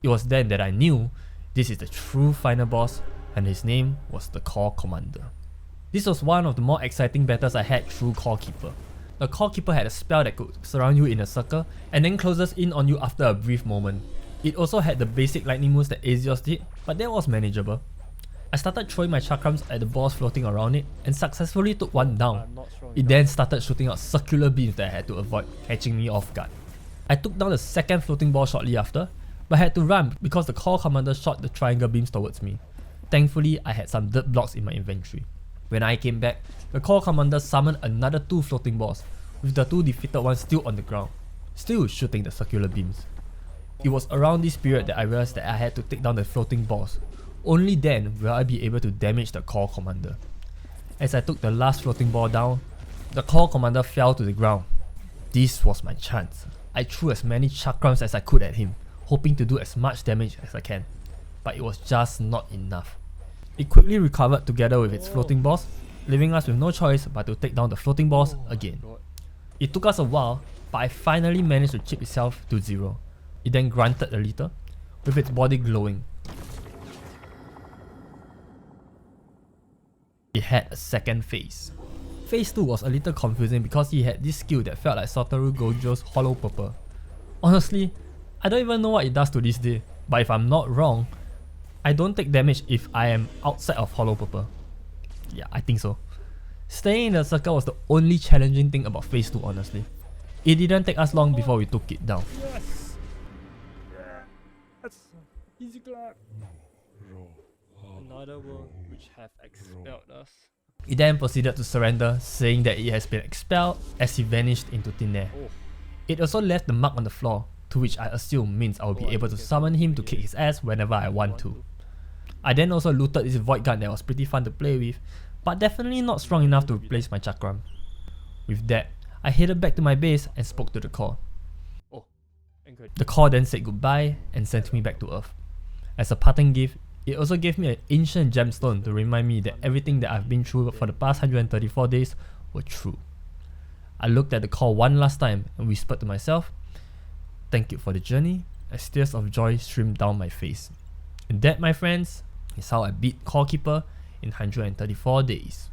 It was then that I knew this is the true final boss, and his name was the Core Commander. This was one of the more exciting battles I had through Core Keeper. The Core Keeper had a spell that could surround you in a circle and then closes in on you after a brief moment. It also had the basic lightning moves that Azeos did, but that was manageable. I started throwing my chakrams at the boss floating around it and successfully took one down. It then started shooting out circular beams that I had to avoid, catching me off guard. I took down the second floating ball shortly after, but had to run because the Core Commander shot the triangle beams towards me. Thankfully, I had some dirt blocks in my inventory. When I came back, the Core Commander summoned another 2 floating balls, with the 2 defeated ones still on the ground, still shooting the circular beams. It was around this period that I realized that I had to take down the floating balls. Only then will I be able to damage the Core Commander. As I took the last floating ball down, the Core Commander fell to the ground. This was my chance. I threw as many chakrams as I could at him, hoping to do as much damage as I can, but it was just not enough. It quickly recovered together with its floating balls, leaving us with no choice but to take down the floating balls again. It took us a while, but I finally managed to chip itself to 0. It then grunted a little, with its body glowing. It had a second phase. Phase 2 was a little confusing because he had this skill that felt like Satoru Gojo's Hollow Purple. Honestly, I don't even know what it does to this day, but if I'm not wrong, I don't take damage if I am outside of Hollow Purple. Yeah, I think so. Staying in the circle was the only challenging thing about phase 2 honestly. It didn't take us long before we took it down. Yes! Yeah! That's easy clap! Another world which have expelled us. It then proceeded to surrender, saying that it has been expelled as he vanished into thin air. Oh. It also left the mark on the floor, to which I assume means I will be able to summon him to kick his ass whenever I want to. I then also looted this void gun that was pretty fun to play with, but definitely not strong enough to replace my chakram. With that, I headed back to my base and spoke to the core. Oh, good. The core then said goodbye and sent me back to Earth. As a parting gift, it also gave me an ancient gemstone to remind me that everything that I've been through for the past 134 days were true. I looked at the core one last time and whispered to myself, "Thank you for the journey," as tears of joy streamed down my face. And that, my friends, is how I beat Core Keeper in 134 days.